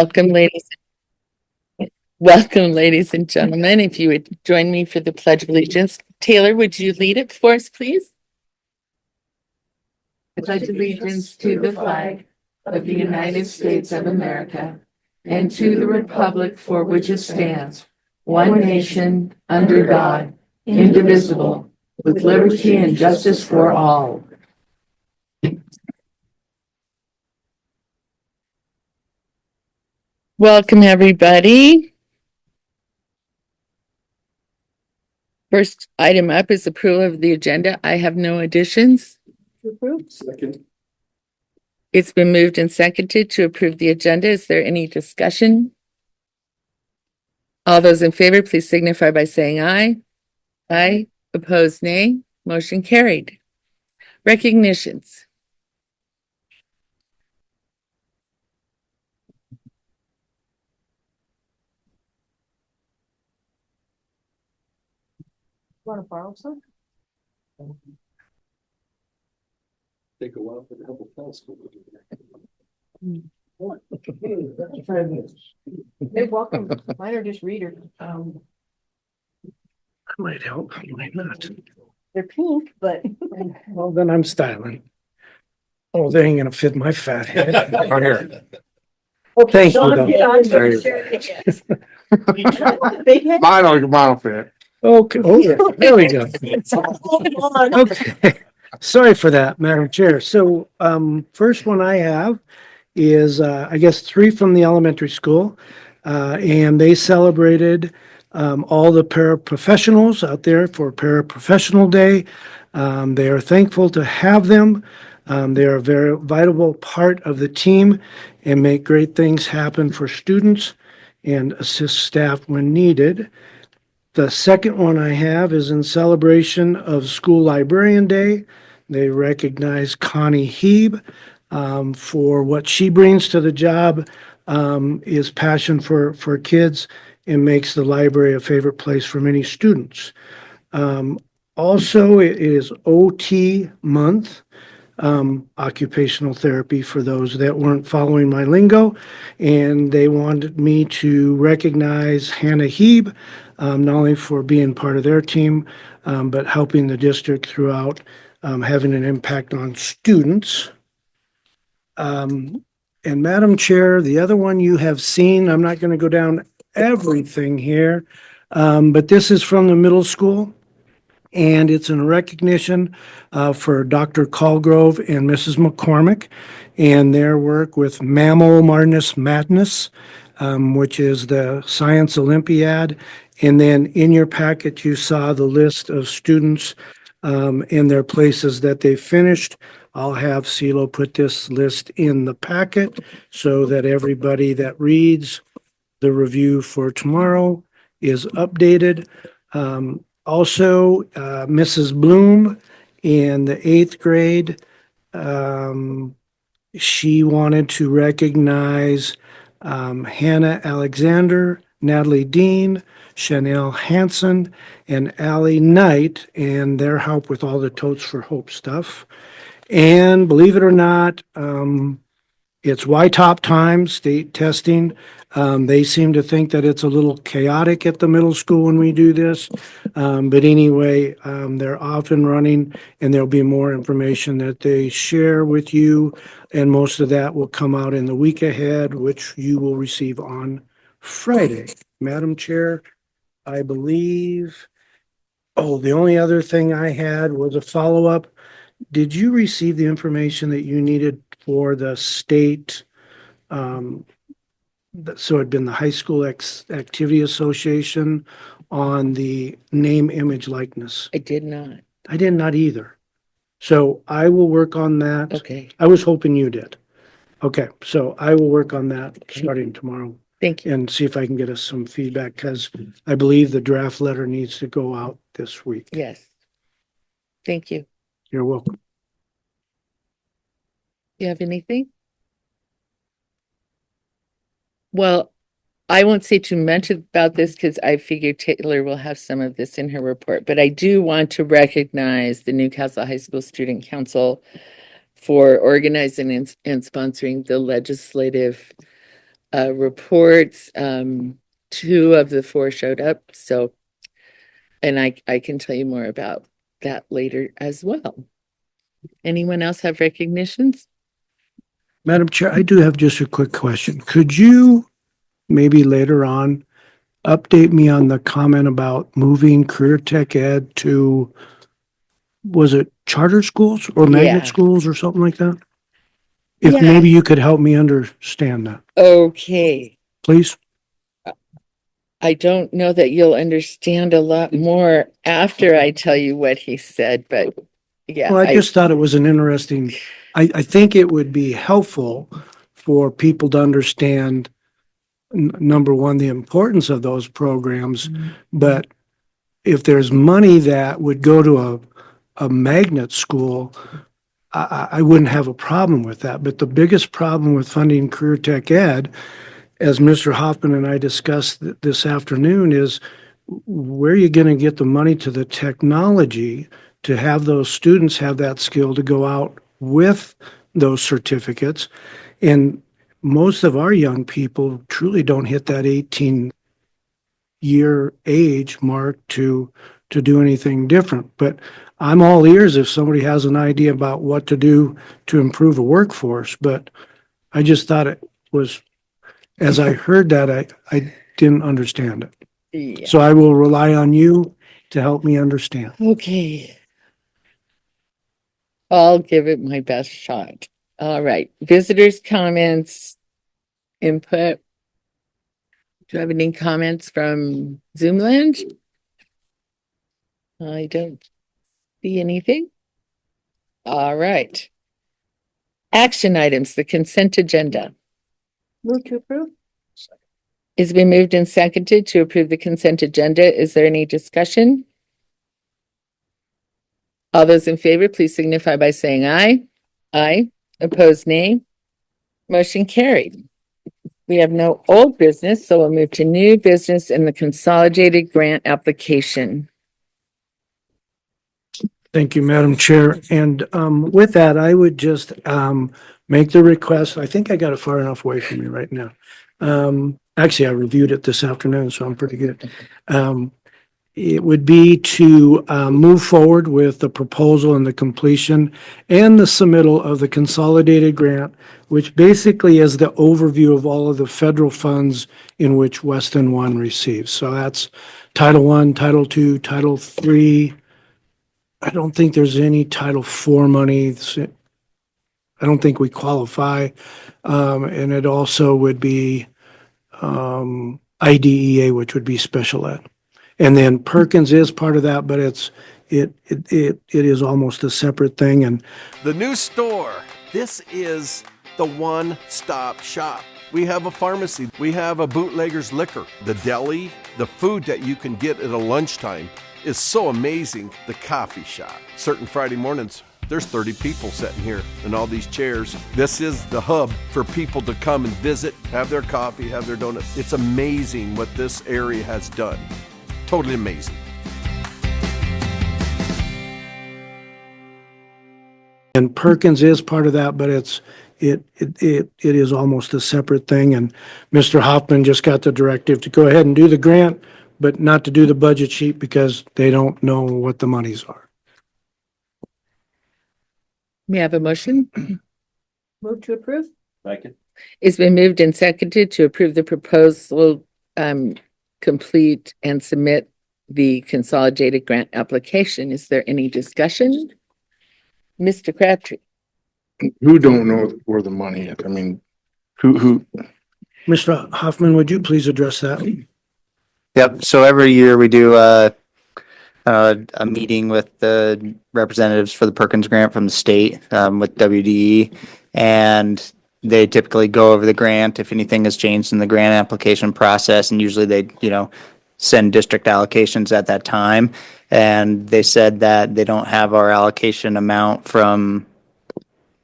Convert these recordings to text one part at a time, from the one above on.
Welcome, ladies. Welcome, ladies and gentlemen. If you would join me for the Pledge of Allegiance. Taylor, would you lead it for us, please? I pledge allegiance to the flag of the United States of America and to the republic for which it stands, one nation, under God, indivisible, with liberty and justice for all. Welcome, everybody. First item up is approval of the agenda. I have no additions. Second. It's been moved and seconded to approve the agenda. Is there any discussion? All those in favor, please signify by saying aye. Aye. Opposed, nay. Motion carried. Recognitions. Want to borrow some? Take a while for the help of telescope. They're welcome. Mine are just reader. That might help, might not. They're pink, but. Well, then I'm styling. Oh, they ain't gonna fit my fat head. Right here. Thank you, though. Mine fit. Okay, oh, there we go. Okay, sorry for that, Madam Chair. So, first one I have is, I guess 3 from the elementary school. And they celebrated, all the paraprofessionals out there for Paraprofessional Day. They are thankful to have them. They are a very vital part of the team and make great things happen for students and assist staff when needed. The second one I have is in celebration of School Librarian Day. They recognize Connie Heeb for what she brings to the job, is passion for kids and makes the library a favorite place for many students. Also, it is OT month, occupational therapy for those that weren't following my lingo. And they wanted me to recognize Hannah Heeb, not only for being part of their team, but helping the district throughout, having an impact on students. And Madam Chair, the other one you have seen, I'm not going to go down everything here, but this is from the middle school. And it's in recognition for Dr. Colgrove and Mrs. McCormick and their work with Mammal Madness, which is the Science Olympiad. And then in your packet, you saw the list of students and their places that they finished. I'll have CeeLo put this list in the packet so that everybody that reads the review for tomorrow is updated. Also, Mrs. Bloom in the 8th grade, she wanted to recognize Hannah Alexander, Natalie Dean, Chanel Hansen, and Allie Knight, and their help with all the Totes for Hope stuff. And believe it or not, it's YTOP time, state testing. They seem to think that it's a little chaotic at the middle school when we do this. But anyway, they're off and running, and there'll be more information that they share with you. And most of that will come out in the week ahead, which you will receive on Friday. Madam Chair, I believe, the only other thing I had was a follow-up. Did you receive the information that you needed for the state? So it'd been the High School Activity Association on the name, image, likeness. I did not. I did not either. So I will work on that. Okay. I was hoping you did. Okay, so I will work on that starting tomorrow Thank you. and see if I can get us some feedback, because I believe the draft letter needs to go out this week. Yes. Thank you. You're welcome. You have anything? Well, I won't say too much about this because I figure Taylor will have some of this in her report, but I do want to recognize the Newcastle High School Student Council for organizing and sponsoring the legislative reports. Two of the four showed up, so, and I can tell you more about that later as well. Anyone else have recognitions? Madam Chair, I do have just a quick question. Could you maybe later on update me on the comment about moving career tech ed to, was it charter schools or magnet Yeah. schools or something like that? If Yeah. maybe you could help me understand that, Okay. please. I don't know that you'll understand a lot more after I tell you what he said, but yeah. Well, I just thought it was an interesting, I think it would be helpful for people to understand, number one, the importance of those programs, but if there's money that would go to a magnet school, I wouldn't have a problem with that. But the biggest problem with funding career tech ed, as Mr. Hoffman and I discussed this afternoon, is where are you going to get the money to the technology to have those students have that skill to go out with those certificates? And most of our young people truly don't hit that 18-year age mark to do anything different. But I'm all ears if somebody has an idea about what to do to improve a workforce. But I just thought it was, as I heard that, I didn't understand it. Yeah. So I will rely on you to help me understand. Okay. I'll give it my best shot. All right. Visitors' comments, input. Do you have any comments from Zoom land? I don't see anything. All right. Action items, the consent agenda. Move to approve? It's been moved and seconded to approve the consent agenda. Is there any discussion? All those in favor, please signify by saying aye. Aye. Opposed, nay. Motion carried. We have no old business, so we'll move to new business in the consolidated grant application. Thank you, Madam Chair. And with that, I would just make the request. I think I got it far enough away from me right now. Actually, I reviewed it this afternoon, so I'm pretty good. It would be to move forward with the proposal and the completion and the submittal of the consolidated grant, which basically is the overview of all of the federal funds in which Weston One receives. So that's Title I, Title II, Title III. I don't think there's any Title IV money. I don't think we qualify. And it also would be IDEA, which would be special ed. And then Perkins is part of that, but it is almost a separate thing. And The new store. This is the one-stop shop. We have a pharmacy. We have a bootlegger's liquor. The deli, the food that you can get at a lunchtime is so amazing. The coffee shop. Certain Friday mornings, there's 30 people sitting here in all these chairs. This is the hub for people to come and visit, have their coffee, have their donuts. It's amazing what this area has done. Totally amazing. And Perkins is part of that, but it is almost a separate thing. And Mr. Hoffman just got the directive to go ahead and do the grant, but not to do the budget sheet because they don't know what the monies are. May I have a motion? Move to approve? It's been moved and seconded to approve the proposal, complete and submit the consolidated grant application. Is there any discussion? Mr. Crabtree? Who don't know where the money is? I mean, who? Mr. Hoffman, would you please address that? Yep. So every year we do a meeting with the representatives for the Perkins grant from the state, with WDE, and they typically go over the grant if anything has changed in the grant application process, and usually they, send district allocations at that time. And they said that they don't have our allocation amount from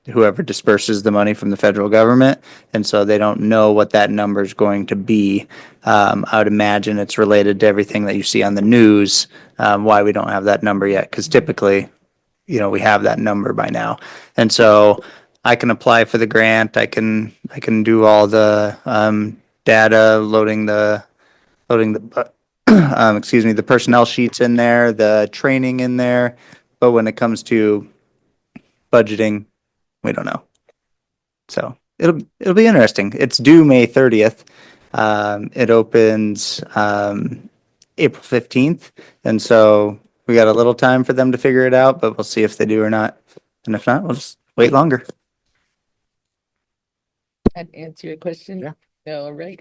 whoever disperses the money from the federal government. And so they don't know what that number is going to be. I would imagine it's related to everything that you see on the news, why we don't have that number yet. Because typically, we have that number by now. And so I can apply for the grant. I can do all the data, loading the excuse me, the personnel sheets in there, the training in there. But when it comes to budgeting, we don't know. So it'll be interesting. It's due May 30th. It opens April 15th, and so we got a little time for them to figure it out, but we'll see if they do or not. And if not, we'll just wait longer. That answer your question? Yeah. All right.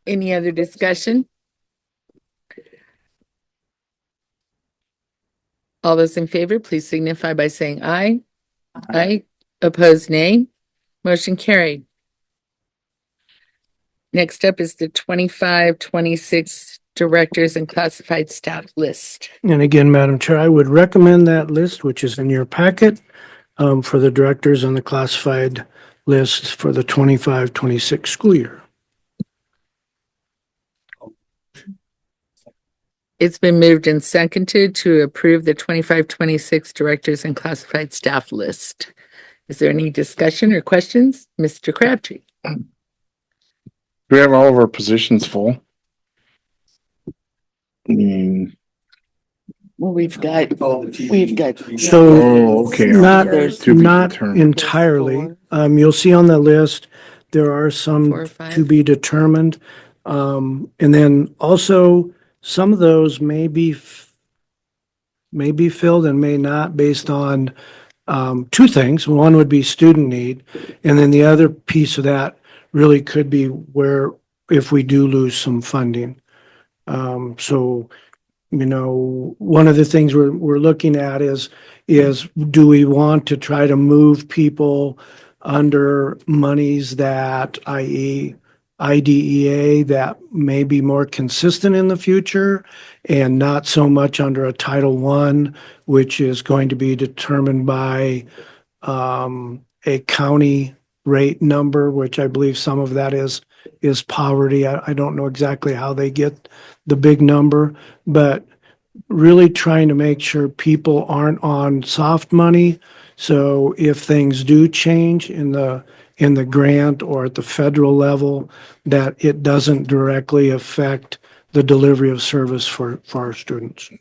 Any other discussion? All those in favor, please signify by saying aye. Aye. Opposed, nay. Motion carried. Next up is the 25-26 directors and classified staff list. And again, Madam Chair, I would recommend that list, which is in your packet, for the directors and the classified list for the 25-26 school year. It's been moved and seconded to approve the 25-26 directors and classified staff list. Is there any discussion or questions? Mr. Crabtree? Do we have all of our positions full? I mean, Well, we've got. So oh, okay. not, To be not determined. entirely. You'll see on the list, there are 4 some or 5. to be determined. And then also some of those may be filled and may not based on two things. One would be student need. And then the other piece of that really could be where if we do lose some funding. So, you know, one of the things we're looking at is do we want to try to move people under monies that, i.e. IDEA, that may be more consistent in the future and not so much under a Title I, which is going to be determined by a county rate number, which I believe some of that is poverty. I don't know exactly how they get the big number, but really trying to make sure people aren't on soft money. So if things do change in the grant or at the federal level, that it doesn't directly affect the delivery of service for our students.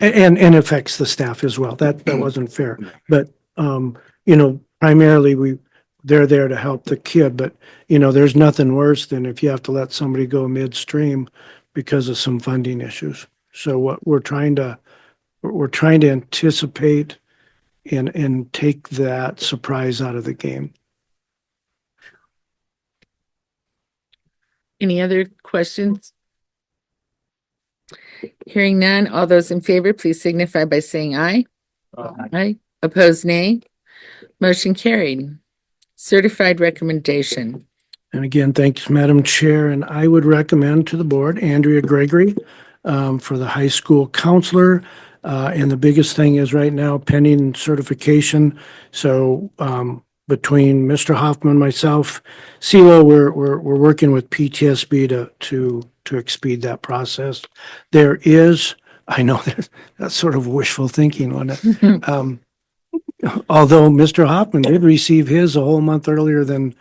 And affects the staff as well. That wasn't fair. But you know, primarily they're there to help the kid, but you know, there's nothing worse than if you have to let somebody go midstream because of some funding issues. So what we're trying to anticipate and take that surprise out of the game. Any other questions? Hearing none, all those in favor, please signify by saying aye. Aye. Opposed, nay. Motion carried. Certified recommendation. And again, thanks, Madam Chair. And I would recommend to the board, Andrea Gregory, for the high school counselor. And the biggest thing is right now pending certification. So between Mr. Hoffman, myself, CeeLo, we're working with PTSB to expedite that process. There is, I know that's sort of wishful thinking on it. Although Mr. Hoffman did receive his a whole month earlier than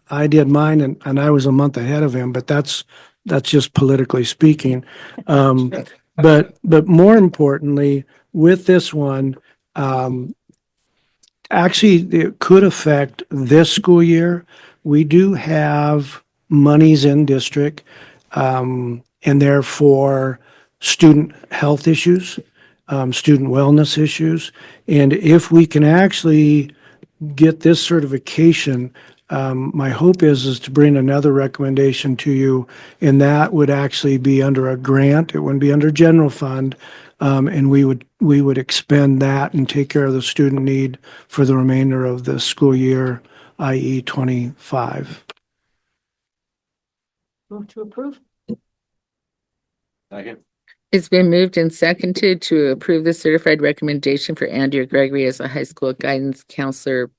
I did mine, and I was a month ahead of him, but that's just politically speaking. But more importantly, with this one, actually, it could affect this school year. We do have monies in district, and therefore student health issues, student wellness issues. And if we can actually get this certification, my hope is to bring another recommendation to you, and that would actually be under a grant. It wouldn't be under general fund, and we would expend that and take care of the student need for the remainder of the school year, i.e. 25. Move to approve. It's been moved and seconded to approve the certified recommendation for Andrea Gregory as a high school guidance counselor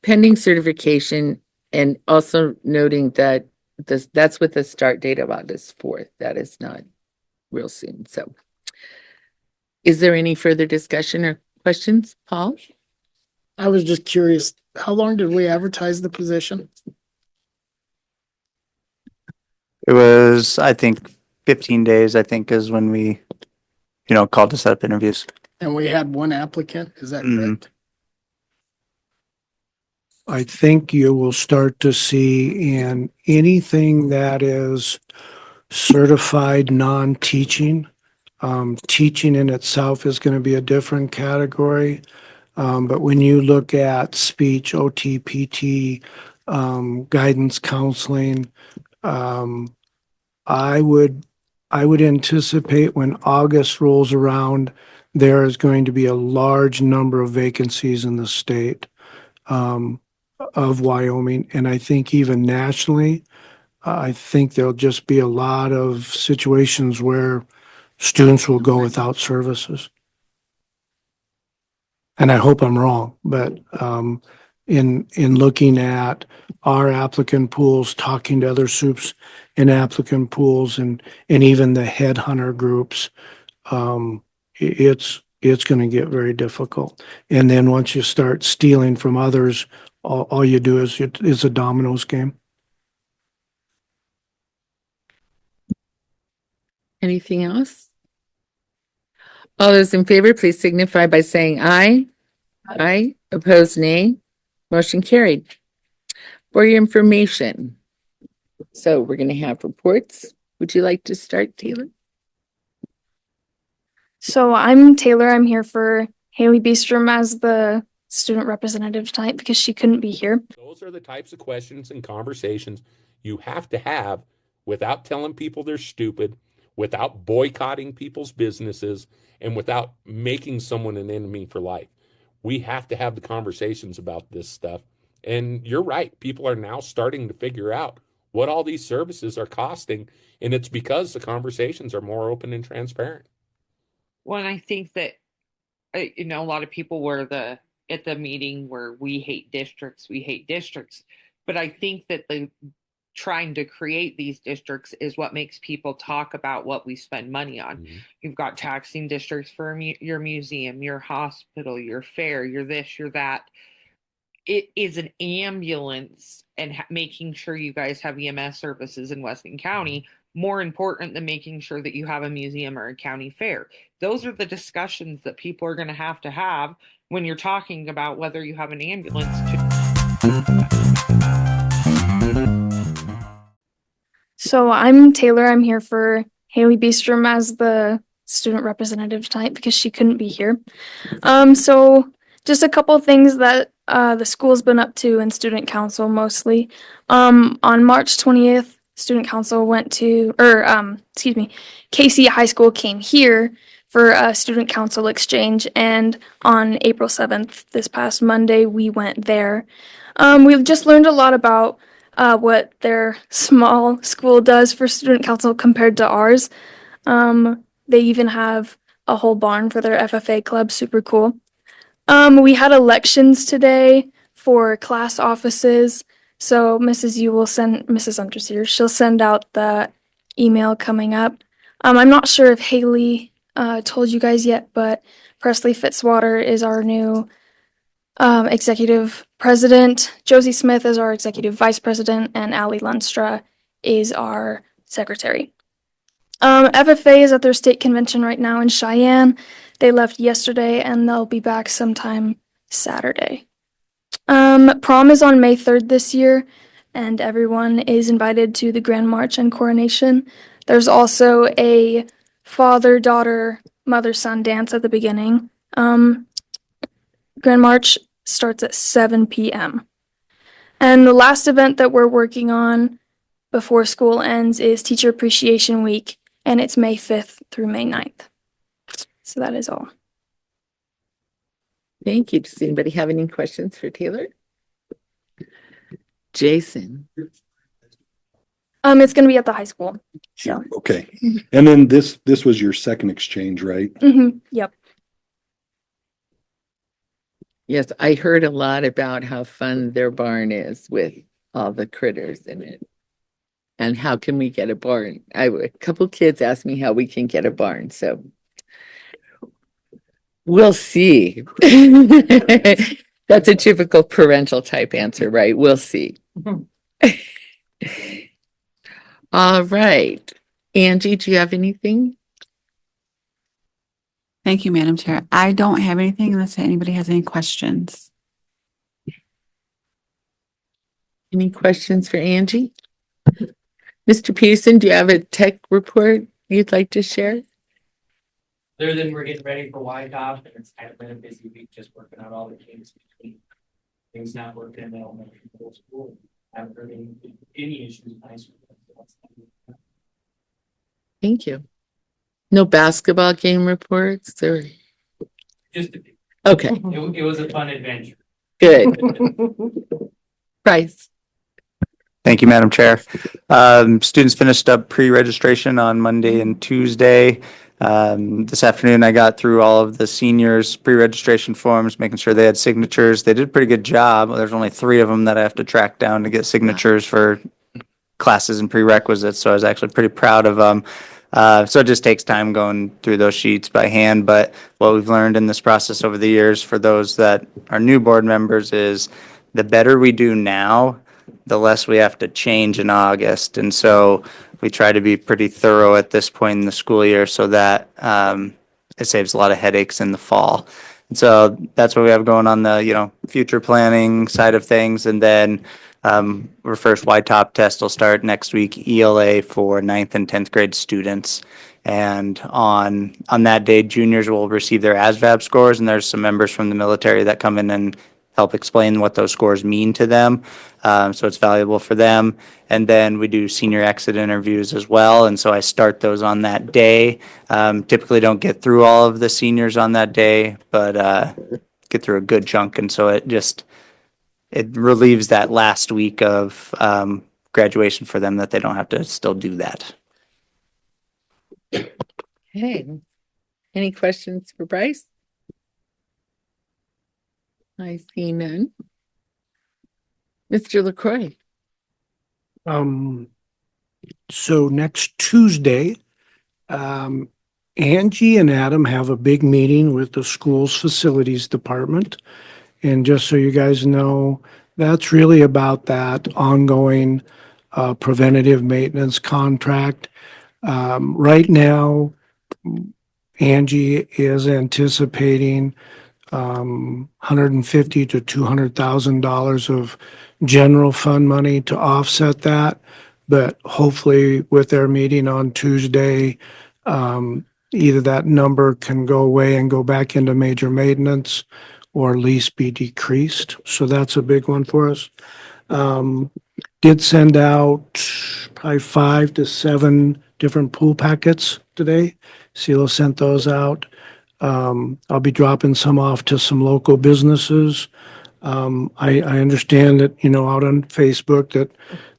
pending certification, and also noting that that's with the start date of August 4th. That is not real soon. So is there any further discussion or questions, Paul? I was just curious, how long did we advertise the position? It was, I think, 15 days, I think, is when we, called to set up interviews. And we had one applicant, is that Mhm. correct? I think you will start to see in anything that is certified non-teaching. Teaching in itself is going to be a different category. But when you look at speech, OT, PT, guidance counseling, I would anticipate when August rolls around, there is going to be a large number of vacancies in the state of Wyoming. And I think even nationally, I think there'll just be a lot of situations where students will go without services. And I hope I'm wrong, but in looking at our applicant pools, talking to other soups in applicant pools and even the headhunter groups, it's going to get very difficult. And then once you start stealing from others, all you do is a dominoes game. Anything else? All those in favor, please signify by saying aye. Aye. Opposed, nay. Motion carried. For your information. So we're going to have reports. Would you like to start, Taylor? So I'm Taylor. I'm here for Haley Beestrom as the student representative tonight because she couldn't be here. Those are the types of questions and conversations you have to have without telling people they're stupid, without boycotting people's businesses, and without making someone an enemy for life. We have to have the conversations about this stuff. And you're right. People are now starting to figure out what all these services are costing. And it's because the conversations are more open and transparent. Well, and I think that, a lot of people were at the meeting where we hate districts, but I think that trying to create these districts is what makes people talk about what we spend money on. Mhm. You've got taxing districts for your museum, your hospital, your fair, your this, your that. It is an ambulance and making sure you guys have EMS services in Weston County more important than making sure that you have a museum or a county fair. Those are the discussions that people are going to have when you're talking about whether you have an ambulance. So I'm Taylor. I'm here for Haley Beestrom as the student representative tonight because she couldn't be here. So just a couple of things that the school's been up to in student council mostly. On March 20th, student council went to, KC High School came here for a student council exchange, and on April 7th, this past Monday, we went there. We've just learned a lot about what their small school does for student council compared to ours. They even have a whole barn for their FFA club, super cool. We had elections today for class offices. So Mrs. Hunter's here. She'll send out the email coming up. I'm not sure if Haley told you guys yet, but Presley Fitzwater is our new executive president. Josie Smith is our executive vice president, and Allie Lunstra is our secretary. FFA is at their state convention right now in Cheyenne. They left yesterday, and they'll be back sometime Saturday. Prom is on May 3rd this year, and everyone is invited to the Grand March and coronation. There's also a father, daughter, mother, son dance at the beginning. Grand March starts at 7 p.m. And the last event that we're working on before school ends is Teacher Appreciation Week, and it's May 5th through May 9th. So that is all. Thank you. Does anybody have any questions for Taylor? Jason? It's gonna be at the high school. So. Okay. And then this was your second exchange, right? Yep. Yes, I heard a lot about how fun their barn is with all the critters in it. And how can we get a barn? A couple kids asked me how we can get a barn, so we'll see. That's a typical parental type answer, right? We'll see. All right. Angie, do you have anything? Thank you, Madam Chair. I don't have anything unless anybody has any questions. Any questions for Angie? Mr. Peterson, do you have a tech report you'd like to share? Other than we're getting ready for YTOP, and it's kind of been a busy week just working out all the kinks between things not working in the elementary middle school. I haven't heard any issues. Nice. Thank you. No basketball game reports or? Just Okay, it was a fun adventure. good. Bryce. Thank you, Madam Chair. Students finished up pre-registration on Monday and Tuesday. This afternoon, I got through all of the seniors' pre-registration forms, making sure they had signatures. They did a pretty good job. There's only 3 of them that I have to track down to get signatures for classes and prerequisites, so I was actually pretty proud of them. So it just takes time going through those sheets by hand, but what we've learned in this process over the years for those that are new board members is the better we do now, the less we have to change in August. And so we try to be pretty thorough at this point in the school year so that it saves a lot of headaches in the fall. And so that's what we have going on the, future planning side of things. And then our first YTOP test will start next week, ELA for 9th and 10th grade students. And on that day, juniors will receive their ASVAB scores, and there's some members from the military that come in and help explain what those scores mean to them. So it's valuable for them. And then we do senior exit interviews as well. And so I start those on that day. Typically don't get through all of the seniors on that day, but get through a good chunk. And so it relieves that last week of graduation for them that they don't have to still do that. Okay. Any questions for Bryce? I see none. Mr. LaCroix. So next Tuesday, Angie and Adam have a big meeting with the school's facilities department. And just so you guys know, that's really about that ongoing preventative maintenance contract. Right now, Angie is anticipating $150,000 to $200,000 of general fund money to offset that. But hopefully with their meeting on Tuesday, either that number can go away and go back into major maintenance or at least be decreased. So that's a big one for us. Did send out probably 5 to 7 different pool packets today. CELO sent those out. I'll be dropping some off to some local businesses. I understand that, out on Facebook that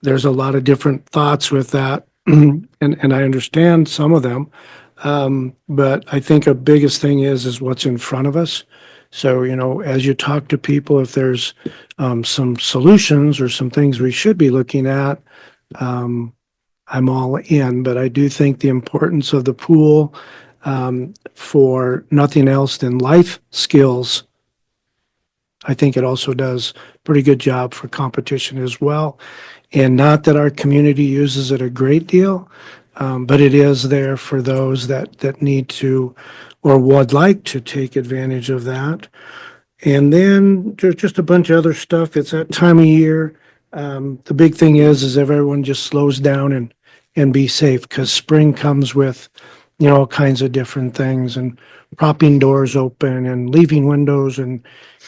there's a lot of different thoughts with that. And I understand some of them. But I think a biggest thing is what's in front of us. So, as you talk to people, if there's some solutions or some things we should be looking at, I'm all in. But I do think the importance of the pool for nothing else than life skills, I think it also does a pretty good job for competition as well. And not that our community uses it a great deal, but it is there for those that need to or would like to take advantage of that. And then there's just a bunch of other stuff. It's that time of year. The big thing is everyone just slows down and be safe, because spring comes with, all kinds of different things, and propping doors open and leaving windows, and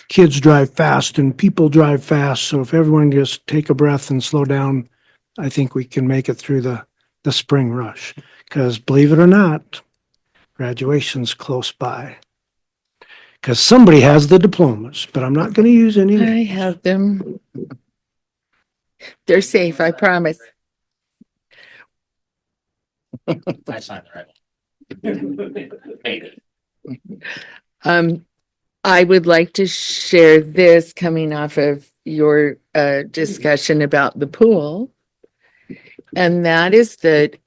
kids drive fast and people drive fast. So if everyone just take a breath and slow down, I think we can make it through the spring rush. Because believe it or not, graduation's close by. Because somebody has the diplomas, but I'm not going to use any. I have them. They're safe, I promise. That's not the right one. I would like to share this coming off of your discussion about the pool. And that is that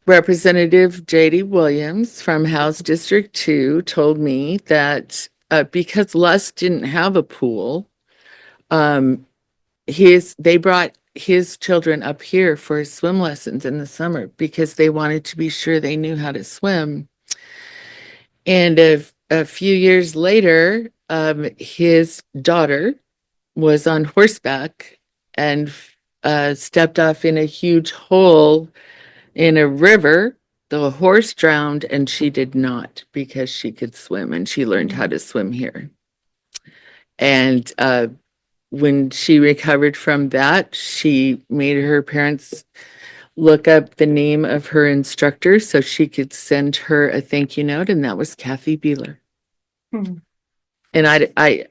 Representative J.D. Williams from House District 2 told me that because Les didn't have a pool, they brought his children up here for swim lessons in the summer because they wanted to be sure they knew how to swim. And a few years later, his daughter was on horseback and stepped off in a huge hole in a river. The horse drowned and she did not because she could swim and she learned how to swim here. And when she recovered from that, she made her parents look up the name of her instructor so she could send her a thank you note, and that was Kathy Beeler. And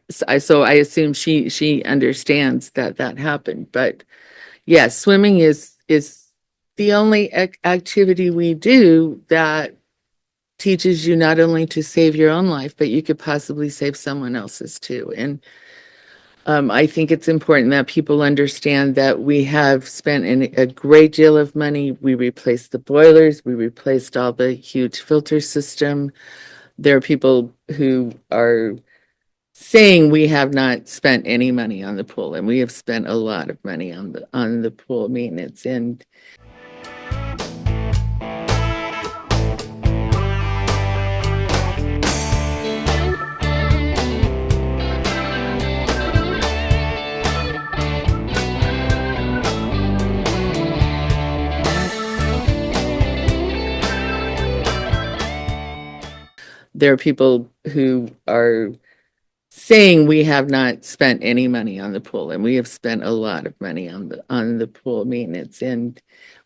so I assume she understands that happened. But yeah, swimming is the only activity we do that teaches you not only to save your own life, but you could possibly save someone else's too. And I think it's important that people understand that we have spent a great deal of money. We replaced the boilers, we replaced all the huge filter system. There are people who are saying we have not spent any money on the pool, and we have spent a lot of money on the pool maintenance. And there are people who are saying we have not spent any money on the pool, and we have spent a lot of money on the pool maintenance. And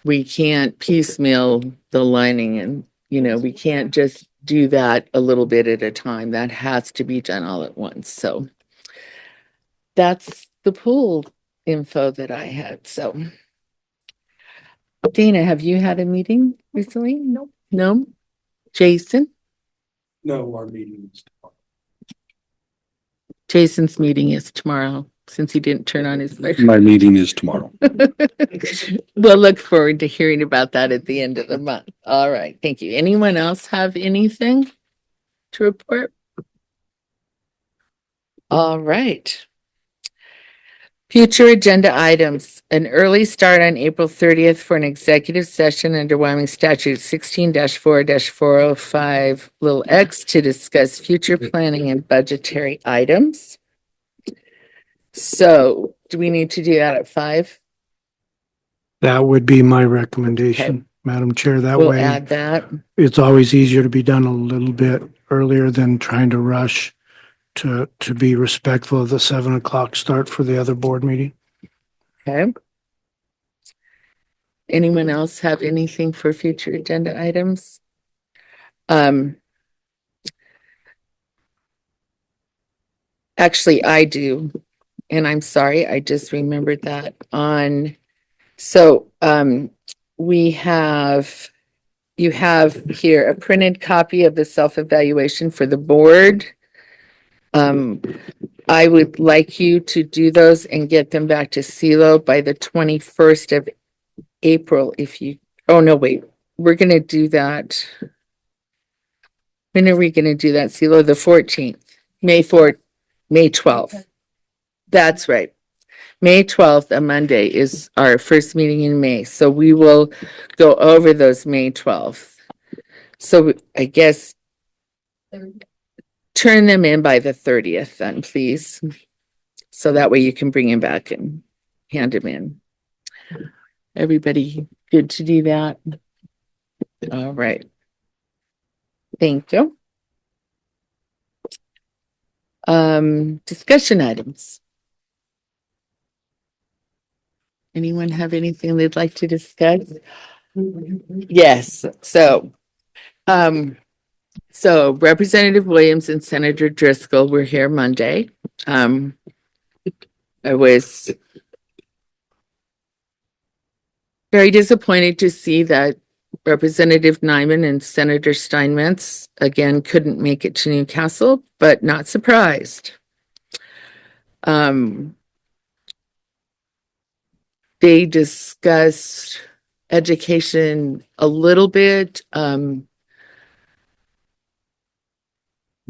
we can't piecemeal the lining, and we can't just do that a little bit at a time. That has to be done all at once. So that's the pool info that I had. So Dana, have you had a meeting recently? Nope. No? Jason? No, our meeting is tomorrow. Jason's meeting is tomorrow, since he didn't turn on his mic. My meeting is tomorrow. We'll look forward to hearing about that at the end of the month. All right, thank you. Anyone else have anything to report? All right. Future agenda items, an early start on April 30th for an executive session under Wyoming Statute 16-4-405 little x to discuss future planning and budgetary items. So do we need to do that at 5? That would be my recommendation, Okay. Madam Chair. That We'll way add that. it's always easier to be done a little bit earlier than trying to rush to be respectful of the 7 o'clock start for the other board meeting. Okay. Anyone else have anything for future agenda items? Actually, I do. And I'm sorry, I just remembered that you have here a printed copy of the self-evaluation for the board. I would like you to do those and get them back to CeeLo by the 21st of April we're going to do that. When are we going to do that, CeeLo? The 14th, May 12th. That's right. May 12th, a Monday, is our first meeting in May. So we will go over those May 12th. So I guess turn them in by the 30th then, please. So that way you can bring them back and hand them in. Everybody good to do that? All right. Thank you. Discussion items. Anyone have anything they'd like to discuss? Yes. So Representative Williams and Senator Driscoll were here Monday. I was very disappointed to see that Representative Nyman and Senator Steinmetz again couldn't make it to Newcastle, but not surprised. They discussed education a little bit.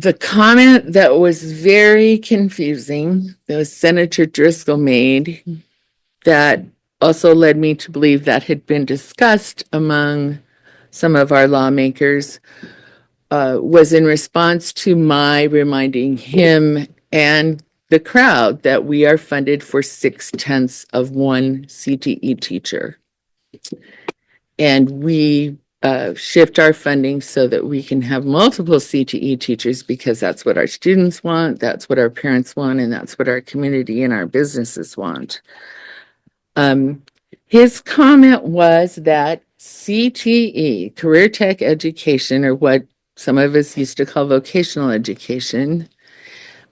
the comment that was very confusing that Senator Driscoll made that also led me to believe that had been discussed among some of our lawmakers was in response to my reminding him and the crowd that we are funded for 6/10 of one CTE teacher. And we shift our funding so that we can have multiple CTE teachers because that's what our students want, that's what our parents want, and that's what our community and our businesses want. His comment was that CTE, career tech education, or what some of us used to call vocational education,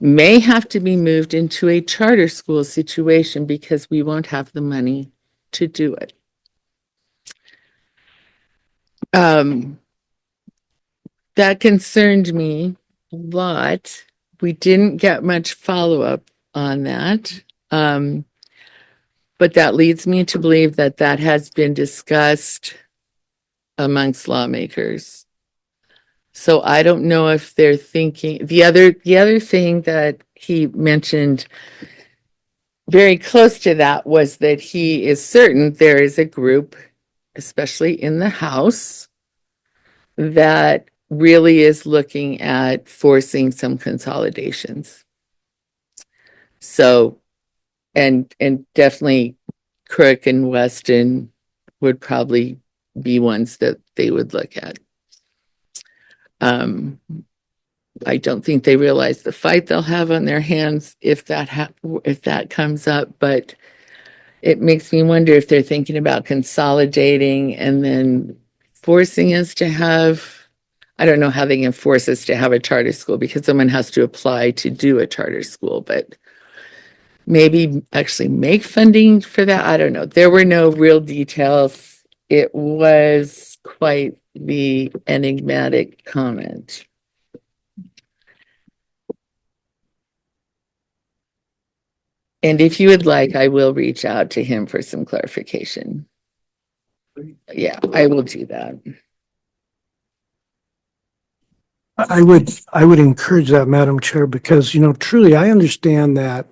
may have to be moved into a charter school situation because we won't have the money to do it. That concerned me a lot. We didn't get much follow-up on that. But that leads me to believe that that has been discussed amongst lawmakers. So I don't know if they're thinking, the other thing that he mentioned very close to that was that he is certain there is a group, especially in the House, that really is looking at forcing some consolidations. So, and definitely Crook and Weston would probably be ones that they would look at. I don't think they realize the fight they'll have on their hands if that comes up, but it makes me wonder if they're thinking about consolidating and then forcing us to have, I don't know how they can force us to have a charter school because someone has to apply to do a charter school, but maybe actually make funding for that. I don't know. There were no real details. It was quite the enigmatic comment. And if you would like, I will reach out to him for some clarification. Yeah, I will do that. I would encourage that, Madam Chair, because, truly, I understand that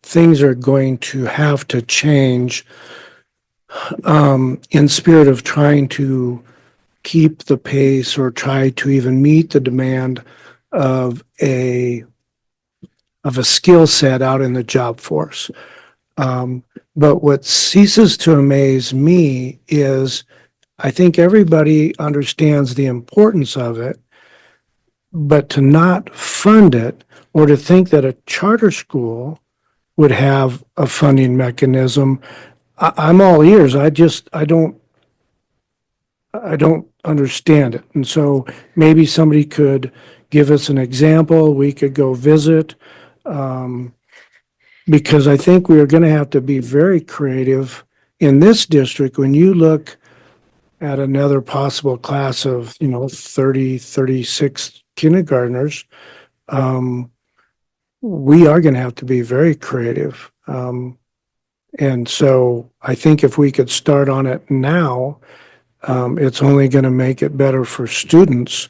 things are going to have to change in spirit of trying to keep the pace or try to even meet the demand of a skill set out in the job force. But what ceases to amaze me is I think everybody understands the importance of it, but to not fund it or to think that a charter school would have a funding mechanism, I'm all ears. I don't understand it. And so maybe somebody could give us an example. We could go visit. Because I think we are going to have to be very creative in this district. When you look at another possible class of, 30, 36 kindergartners, we are going to have to be very creative. And so I think if we could start on it now, it's only going to make it better for students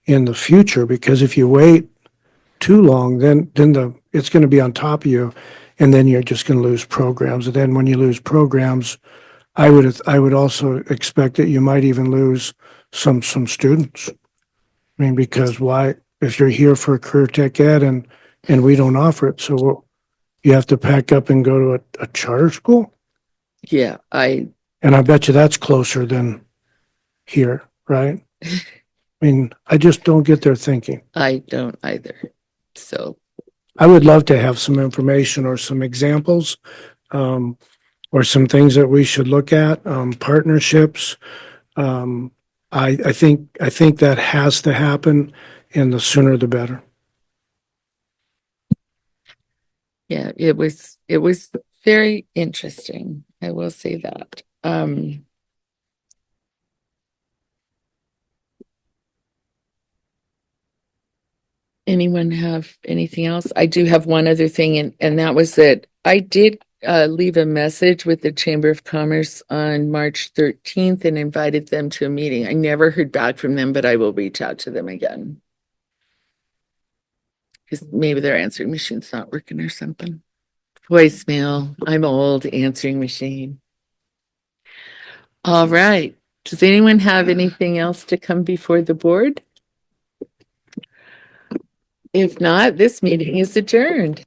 in the future, because if you wait too long, then it's going to be on top of you, and then you're just going to lose programs. And then when you lose programs, I would also expect that you might even lose some students. I mean, because why, if you're here for career tech ed and we don't offer it, so you have to pack up and go to a charter school? Yeah, and I bet you that's closer than here, right? I mean, I just don't get their thinking. I don't either. So I would love to have some information or some examples, or some things that we should look at, partnerships. I think that has to happen, and the sooner the better. yeah, it was very interesting. I will say that. Anyone have anything else? I do have one other thing, and that was that I did leave a message with the Chamber of Commerce on March 13th and invited them to a meeting. I never heard back from them, but I will reach out to them again. Because maybe their answering machine's not working or something. Voicemail. I'm old, answering machine. All right. Does anyone have anything else to come before the board? If not, this meeting is adjourned.